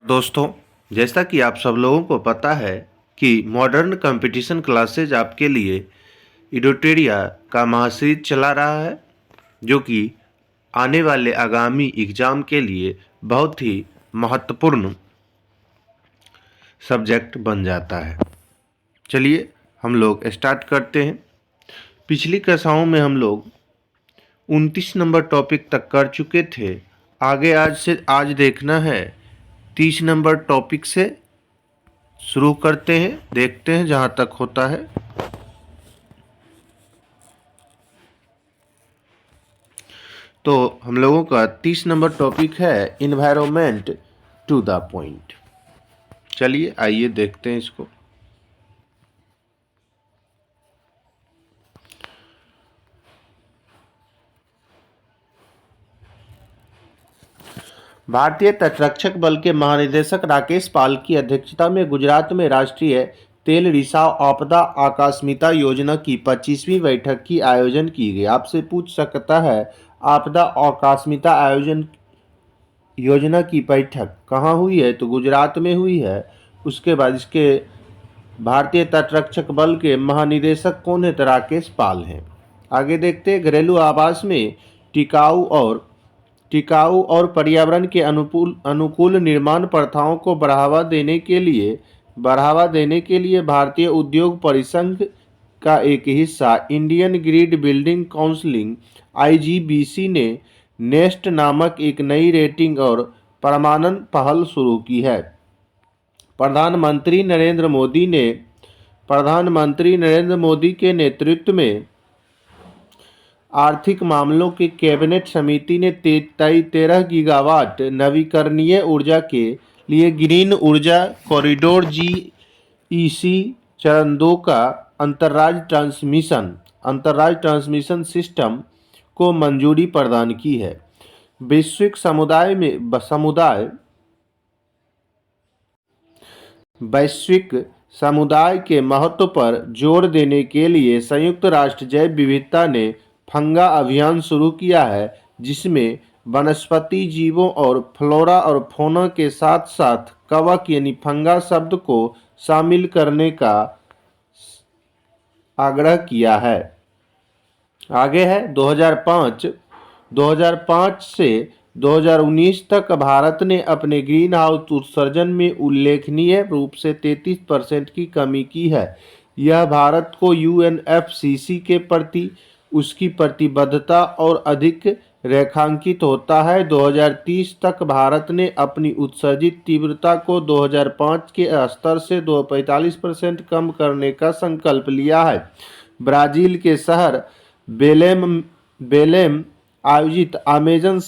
दोस्तों, जैसा कि आप सब लोगों को पता है कि मॉडर्न कंपटीशन क्लासेज आपके लिए इडोटेरिया का महासीरीज चला रहा है, जो कि आने वाले आगामी एग्ज़ाम के लिए बहुत ही महत्वपूर्ण सब्जेक्ट बन जाता है। चलिए हम लोग स्टार्ट करते हैं। पिछली कक्षाओं में हम लोग 29 नंबर टॉपिक तक कर चुके थे। आगे आज देखना है 30 नंबर टॉपिक से शुरू करते हैं, देखते हैं जहाँ तक होता है। तो हम लोगों का 30 नंबर टॉपिक है इन्वायरमेंट टू द पॉइंट। चलिए आइए देखते हैं इसको। भारतीय तटरक्षक बल के महानिदेशक राकेश पाल की अध्यक्षता में गुजरात में राष्ट्रीय तेल रिसाव आपदा आकस्मिकता योजना की 25वीं बैठक की आयोजन की गई। आपसे पूछ सकता है आपदा आकस्मिकता आयोजन योजना की बैठक कहाँ हुई है, तो गुजरात में हुई है। उसके बाद इसके भारतीय तटरक्षक बल के महानिदेशक कौन है, तो राकेश पाल हैं। आगे देखते हैं घरेलू आवास में टिकाऊ और पर्यावरण के अनुकूल निर्माण प्रथाओं को बढ़ावा देने के लिए भारतीय उद्योग परिसंघ का एक हिस्सा Indian grid building council (IGBC) ने नेस्ट नामक एक नई रेटिंग और प्रमाणन पहल शुरू की है। प्रधानमंत्री नरेंद्र मोदी के नेतृत्व में आर्थिक मामलों की कैबिनेट समिति ने 13 गीगावाट नवीकरणीय ऊर्जा के लिए ग्रीन ऊर्जा कॉरिडोर GEC चरण 2 का अंतर्राज्य ट्रांसमिशन सिस्टम को मंजूरी प्रदान की है। वैश्विक समुदाय के महत्व पर जोर देने के लिए संयुक्त राष्ट्र जैव विविधता ने फंगा अभियान शुरू किया है, जिसमें वनस्पति जीवों और फ्लोरा और फौना के साथ साथ कवक यानी फंगा शब्द को शामिल करने का आग्रह किया है। आगे है 2005 से 2019 तक भारत ने अपने ग्रीन हाउस उत्सर्जन में उल्लेखनीय रूप से 33% की कमी की है। यह भारत को UNFCCC के प्रति उसकी प्रतिबद्धता और अधिक रेखांकित होता है। 2030 तक भारत ने अपनी उत्सर्जित तीव्रता को 2005 के स्तर से 45% कम करने का संकल्प लिया है। ब्राजील के शहर बेलेम आयोजित अमेजन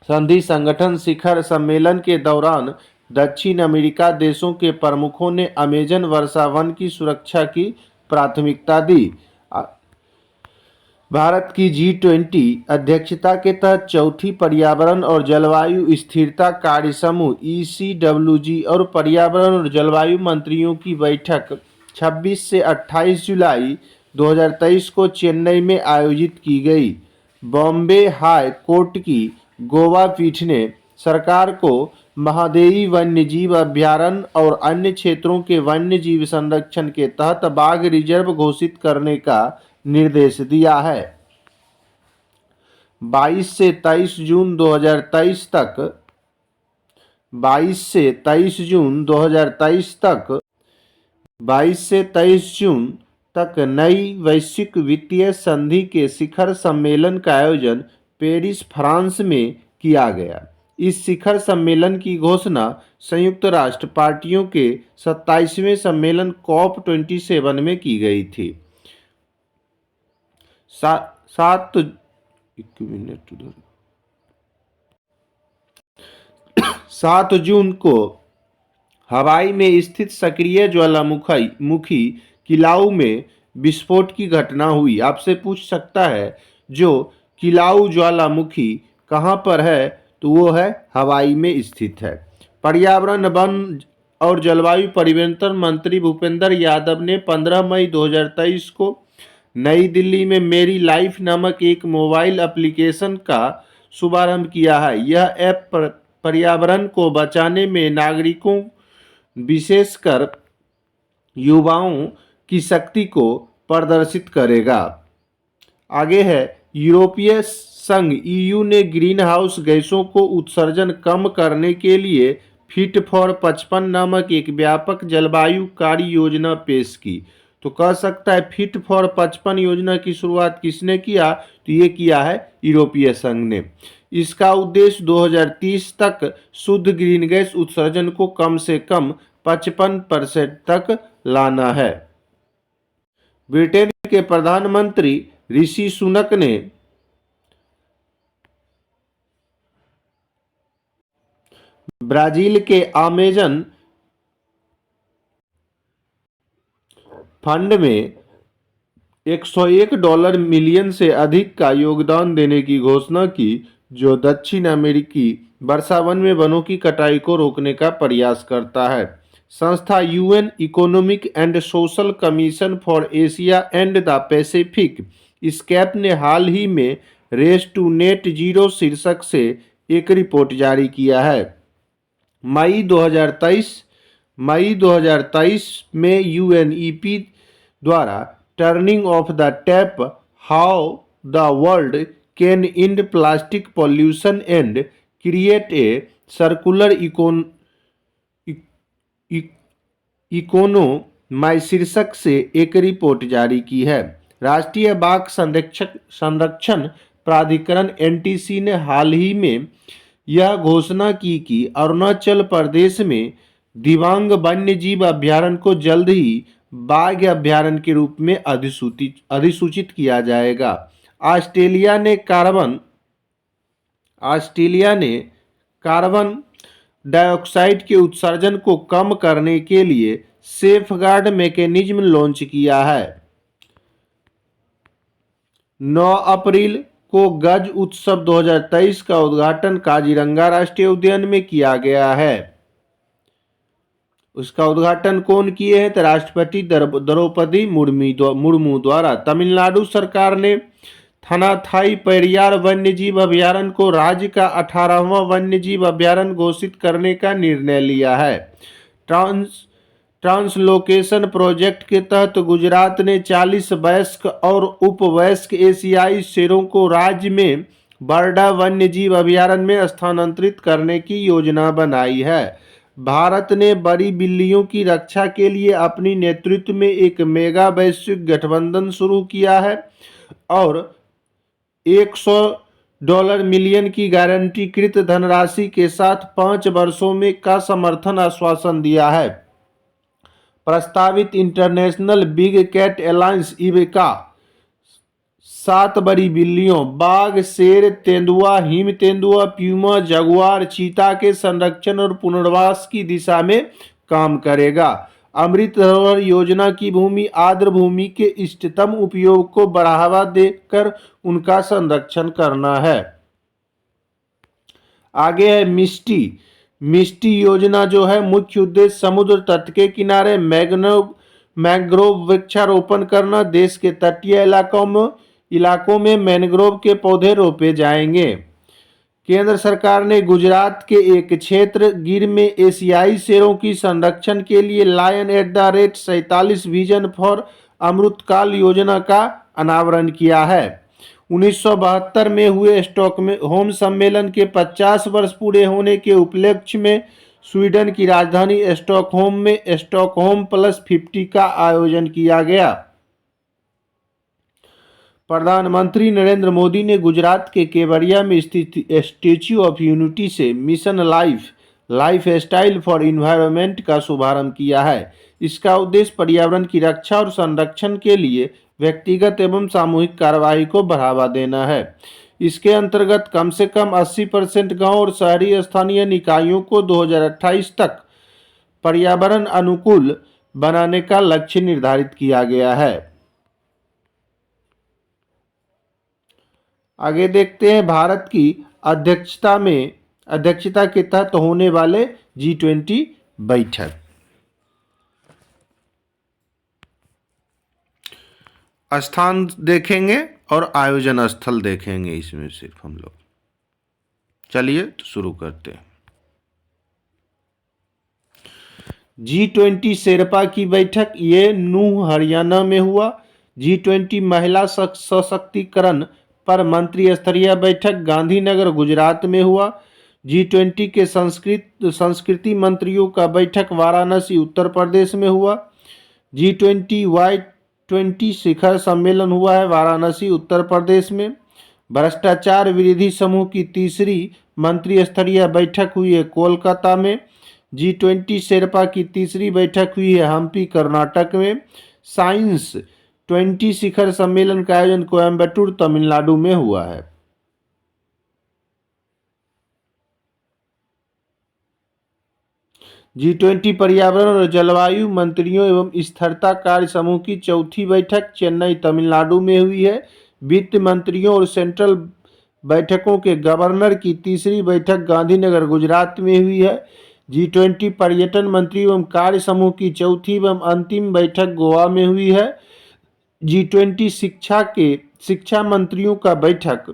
संधि संगठन शिखर सम्मेलन के दौरान दक्षिण अमेरिका देशों के प्रमुखों ने अमेजन वर्षा वन की सुरक्षा की प्राथमिकता दी। भारत की G20 अध्यक्षता के तहत चौथी पर्यावरण और जलवायु स्थिरता कार्य समूह ECWG और पर्यावरण और जलवायु मंत्रियों की बैठक 26 से 28 जुलाई 2023 को चेन्नई में आयोजित की गई। बॉम्बे हाई कोर्ट की गोवा पीठ ने सरकार को महादेवी वन्यजीव अभयारण्य और अन्य क्षेत्रों के वन्यजीव संरक्षण के तहत बाघ रिजर्व घोषित करने का निर्देश दिया है। 22 से 23 जून 2023 तक नई वैश्विक वित्तीय संधि के शिखर सम्मेलन का आयोजन पेरिस, फ्रांस में किया गया। इस शिखर सम्मेलन की घोषणा संयुक्त राष्ट्र पार्टियों के 27वें सम्मेलन COP27 में की गई थी। 7 जून को हवाई में स्थित सक्रिय ज्वालामुखी किलाऊ में विस्फोट की घटना हुई। आपसे पूछ सकता है जो किलाऊ ज्वालामुखी कहाँ पर है, तो वो है हवाई में स्थित है। पर्यावरण, वन और जलवायु परिवर्तन मंत्री भूपेंद्र यादव ने 15 मई 2023 को नई दिल्ली में मेरी लाइफ नामक एक मोबाइल एप्लीकेशन का शुभारंभ किया है। यह ऐप पर्यावरण को बचाने में नागरिकों, विशेषकर युवाओं की शक्ति को प्रदर्शित करेगा। आगे है, यूरोपीय संघ ईयू ने ग्रीन हाउस गैसों को उत्सर्जन कम करने के लिए फिट फॉर 55 नामक एक व्यापक जलवायु कार्य योजना पेश की। तो कह सकता है फिट फॉर 55 योजना की शुरुआत किसने किया? तो ये किया है यूरोपीय संघ ने। इसका उद्देश्य 2030 तक शुद्ध ग्रीन गैस उत्सर्जन को कम से कम 55% तक लाना है। ब्रिटेन के प्रधानमंत्री ऋषि सुनक ने ब्राजील के अमेजन फंड में $101 मिलियन से अधिक का योगदान देने की घोषणा की, जो दक्षिण अमेरिकी वर्षावन में वनों की कटाई को रोकने का प्रयास करता है। संस्था UN economic and social commission for Asia and the Pacific ESCAP ने हाल ही में रेस टू नेट जीरो शीर्षक से एक रिपोर्ट जारी किया है। मई 2023 में यूएनईपी द्वारा turning of the tap, how the world can and plastic pollution and create a circular economy शीर्षक से एक रिपोर्ट जारी की है। राष्ट्रीय बाघ संरक्षण प्राधिकरण एनटीसी ने हाल ही में यह घोषणा की कि अरुणाचल प्रदेश में दिबांग वन्यजीव अभ्यारण्य को जल्द ही बाघ अभ्यारण्य के रूप में अधिसूचित किया जाएगा। ऑस्ट्रेलिया ने कार्बन डाइऑक्साइड के उत्सर्जन को कम करने के लिए सेफगार्ड मैकेनिज्म लॉन्च किया है। 9 अप्रैल को गज उत्सव 2023 का उद्घाटन काजीरंगा राष्ट्रीय उद्यान में किया गया है। उसका उद्घाटन कौन किए हैं? तो राष्ट्रपति द्रौपदी मुर्मू द्वारा। तमिलनाडु सरकार ने थानाथाई पेरियार वन्यजीव अभ्यारण्य को राज्य का 18वां वन्यजीव अभ्यारण्य घोषित करने का निर्णय लिया है। ट्रांसलोकेशन प्रोजेक्ट के तहत गुजरात ने 40 वयस्क और उपवयस्क एशियाई शेरों को राज्य में बरडा वन्यजीव अभ्यारण्य में स्थानांतरित करने की योजना बनाई है। भारत ने बड़ी बिल्लियों की रक्षा के लिए अपनी नेतृत्व में एक मेगा वैश्विक गठबंधन शुरू किया है और $100 मिलियन की गारंटीकृत धनराशि के साथ 5 वर्षों में का समर्थन आश्वासन दिया है। प्रस्तावित इंटरनेशनल बिग कैट अलायंस इबेका 7 बड़ी बिल्लियों बाघ, शेर, तेंदुआ, हिम तेंदुआ, प्यूमा, जगुआर, चीता के संरक्षण और पुनर्वास की दिशा में काम करेगा। अमृत सरोवर योजना की भूमि आर्द्र भूमि के इष्टतम उपयोग को बढ़ावा देकर उनका संरक्षण करना है। आगे है मिस्टी योजना जो है मुख्य उद्देश्य समुद्र तट के किनारे मैंग्रोव वृक्षारोपण करना। देश के तटीय इलाकों में मैंग्रोव के पौधे रोपे जाएंगे। केंद्र सरकार ने गुजरात के एक क्षेत्र गिर में एशियाई शेरों की संरक्षण के लिए lion at the rate 47 vision for Amritkaal योजना का अनावरण किया है। 1972 में हुए स्टॉकहोम सम्मेलन के 50 वर्ष पूरे होने के उपलक्ष्य में स्वीडन की राजधानी स्टॉकहोम में स्टॉकहोम +50 का आयोजन किया गया। प्रधानमंत्री नरेंद्र मोदी ने गुजरात के केवड़िया में स्थित स्टैच्यू ऑफ यूनिटी से mission life style for environment का शुभारंभ किया है। इसका उद्देश्य पर्यावरण की रक्षा और संरक्षण के लिए व्यक्तिगत एवं सामूहिक कार्रवाई को बढ़ावा देना है। इसके अंतर्गत कम से कम 80% गांव और शहरी स्थानीय निकायों को 2028 तक पर्यावरण अनुकूल बनाने का लक्ष्य निर्धारित किया गया है। आगे देखते हैं भारत की अध्यक्षता के तहत होने वाले G20 बैठक। स्थान देखेंगे और आयोजन स्थल देखेंगे, इसमें सिर्फ हम लोग। चलिए तो शुरू करते हैं। G20 शेरपा की बैठक ये नूह हरियाणा में हुआ। G20 महिला सशक्तिकरण पर मंत्री स्तरीय बैठक गांधीनगर गुजरात में हुआ। G20 के संस्कृति मंत्रियों का बैठक वाराणसी उत्तर प्रदेश में हुआ। G20Y20 शिखर सम्मेलन हुआ है वाराणसी उत्तर प्रदेश में। भ्रष्टाचार विरोधी समूह की तीसरी मंत्री स्तरीय बैठक हुई है कोलकाता में। G20 शेरपा की तीसरी बैठक हुई है हम्पी कर्नाटक में। साइंस 20 शिखर सम्मेलन का आयोजन कोयम्बटूर तमिलनाडु में हुआ है। G20 पर्यावरण और जलवायु मंत्रियों एवं स्थिरता कार्य समूह की चौथी बैठक चेन्नई तमिलनाडु में हुई है। वित्त मंत्रियों और सेंट्रल बैठकों के गवर्नर की तीसरी बैठक गांधीनगर गुजरात में हुई है। G20 पर्यटन मंत्री एवं कार्य समूह की चौथी एवं अंतिम बैठक गोवा में हुई है। G20 शिक्षा मंत्रियों का बैठक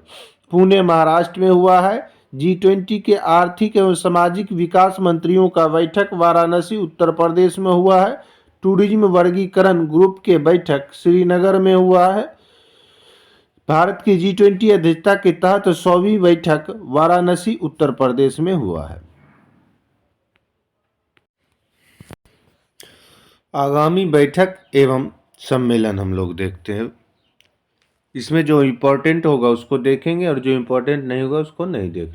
पुणे महाराष्ट्र में हुआ है। G20 के आर्थिक एवं सामाजिक विकास मंत्रियों का बैठक वाराणसी उत्तर प्रदेश में हुआ है। टूरिज्म वर्गीकरण ग्रुप के बैठक श्रीनगर में हुआ है। भारत की G20 अध्यक्षता के तहत 100वीं बैठक वाराणसी उत्तर प्रदेश में हुआ है। आगामी बैठक एवं सम्मेलन हम लोग देखते हैं। इसमें जो इम्पोर्टेंट होगा उसको देखेंगे और जो इम्पोर्टेंट नहीं होगा उसको नहीं देखेंगे।